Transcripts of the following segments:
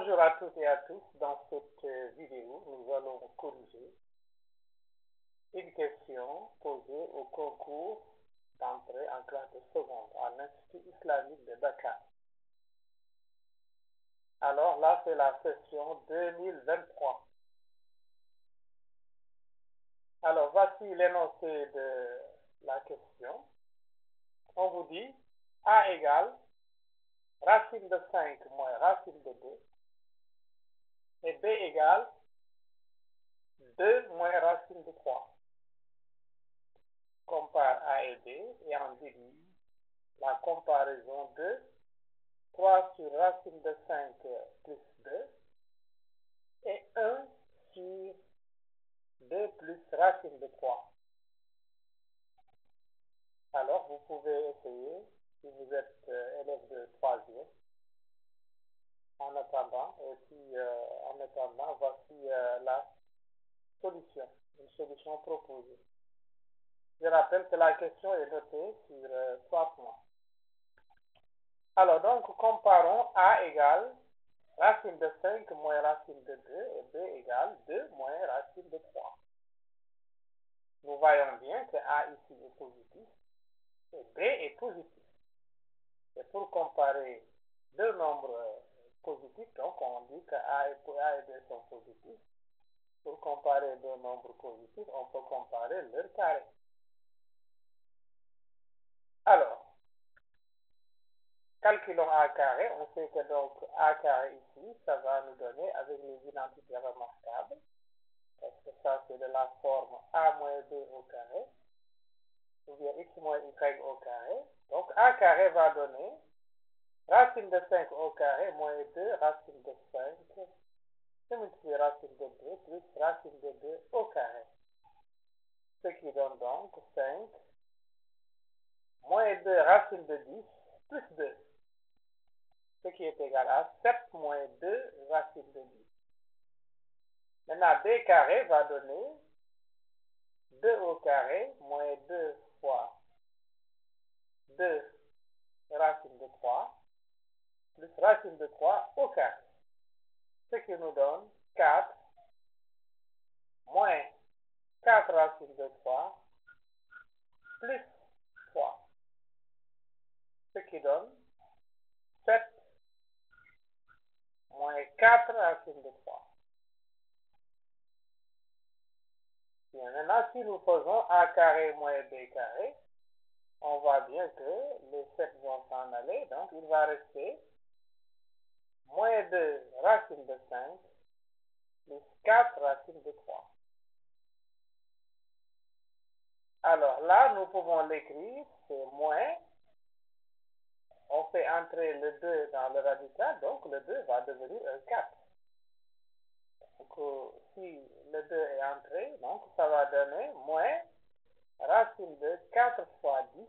Bonjour à toutes et à tous. Dans cette vidéo, nous allons corriger une question posée au concours d'entrée en classe de seconde à l'Institut islamique de Dakar. Alors là, c'est la session 2023. Alors voici l'énoncé de la question. On vous dit A égale racine de 5 moins racine de 2 et B égale 2 moins racine de 3. Compare A et B et en déduit la comparaison de 3 sur racine de 5 plus 2 et 1 sur 2 plus racine de 3. Alors, vous pouvez essayer, si vous êtes élève de 3e, en attendant, et puis en attendant, voici la solution, une solution proposée. Je rappelle que la question est notée sur 3 points. Alors donc, comparons A égale racine de 5 moins racine de 2 et B égale 2 moins racine de 3. Nous voyons bien que A ici est positif et B est positif. Et pour comparer deux nombres positifs, donc on dit que A et B sont positifs. Pour comparer deux nombres positifs, on peut comparer leur carré. Alors, calculons A carré. On sait que donc A carré ici, ça va nous donner avec les identités remarquables. Parce que ça, c'est de la forme A moins B au carré, ou bien X moins Y au carré. Donc, A carré va donner racine de 5 au carré moins 2 racine de 5, c'est multiplié racine de 2 plus racine de 2 au carré. Ce qui donne donc 5 moins 2 racine de 10 plus 2. Ce qui est égal à 7 moins 2 racine de 10. Maintenant, B carré va donner 2 au carré moins 2 fois 2 racine de 3 plus racine de 3 au carré. Ce qui nous donne 4 moins 4 racine de 3 plus 3. Ce qui donne 7 moins 4 racine de 3. Bien, maintenant, si nous faisons A carré moins B carré, on voit bien que les 7 vont s'en aller, donc il va rester moins 2 racine de 5 plus 4 racine de 3. Alors là, nous pouvons l'écrire, c'est moins, on fait entrer le 2 dans le radical, donc le 2 va devenir un 4. Donc si le 2 est entré, donc ça va donner moins racine de 4 fois 10,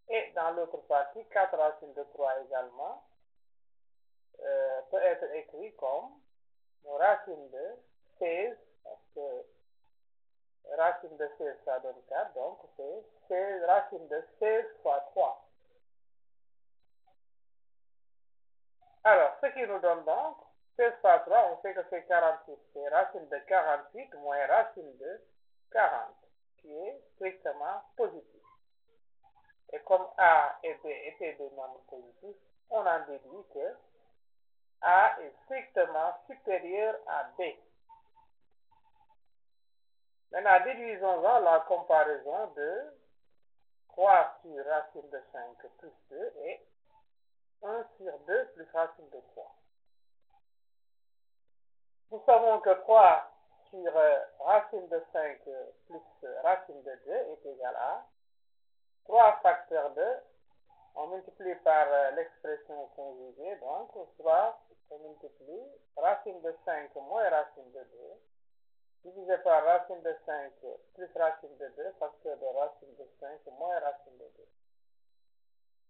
et dans l'autre partie, 4 racine de 3 également, peut être écrit comme racine de 16, parce que racine de 16 ça donne 4, donc c'est 16, racine de 16 fois 3. Alors, ce qui nous donne donc 16 fois 3, on sait que c'est 48. C'est racine de 48 moins racine de 40, qui est strictement positif. Et comme A et B étaient des nombres positifs, on en déduit que A est strictement supérieur à B. Maintenant, déduisons-en la comparaison de 3 sur racine de 5 plus 2 et 1 sur 2 plus racine de 3. Nous savons que 3 sur racine de 5 plus racine de 2 est égal à 3 facteur 2. On multiplie par l'expression conjuguée, donc 3, on multiplie racine de 5 moins racine de 2, divisé par racine de 5 plus racine de 2, facteur de racine de 5 moins racine de 2.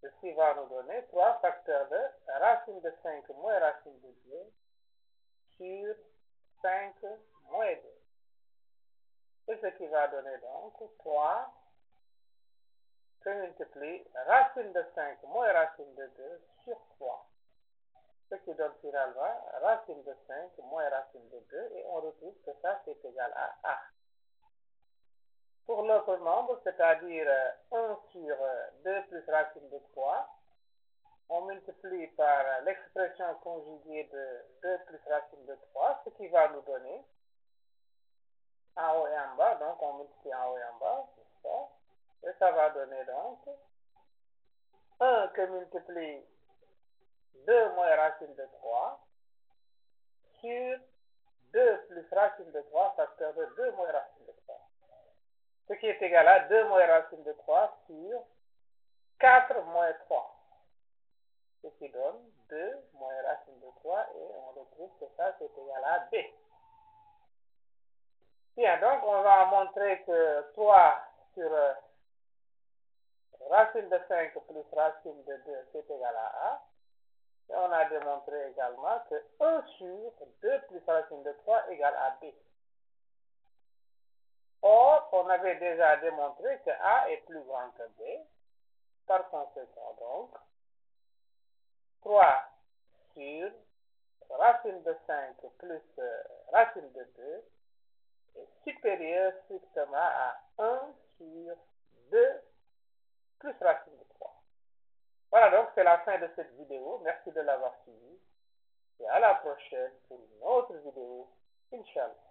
Ceci va nous donner 3 facteurs de racine de 5 moins racine de 2 sur 5 moins 2. Et ce qui va donner donc 3 se multiplie racine de 5 moins racine de 2 sur 3. Ce qui qui donne finalement racine de 5 moins racine de 2 et on retrouve que ça c'est égal à A. Pour l'autre nombre, c'est-à-dire 1 sur 2 plus racine de 3, on multiplie par l'expression conjuguée de 2 plus racine de 3, ce qui va nous donner en haut et en bas, donc on multiplie en haut et en bas, c'est ça, et ça va donner donc 1 que multiplie 2 moins racine de 3 sur 2 plus racine de 3 facteur de 2 moins racine de 3. Ce qui est égal à 2 moins racine de 3 sur 4 moins 3. Ce qui donne 2 moins racine de 3 et on retrouve que ça c'est égal à B. Bien, donc on va montrer que 3 sur racine de 5 plus racine de 2 c'est égal à A. Et on a démontré également que 1 sur 2 plus racine de 3 égale à B. Or, on avait déjà démontré que A est plus grand que B. Par conséquent, donc, 3 sur racine de 5 plus racine de 2 est supérieur strictement à 1 sur 2 plus racine de 3. Voilà, donc c'est la fin de cette vidéo. Merci de l'avoir suivi. Et à la prochaine pour une autre vidéo. Inch'Allah.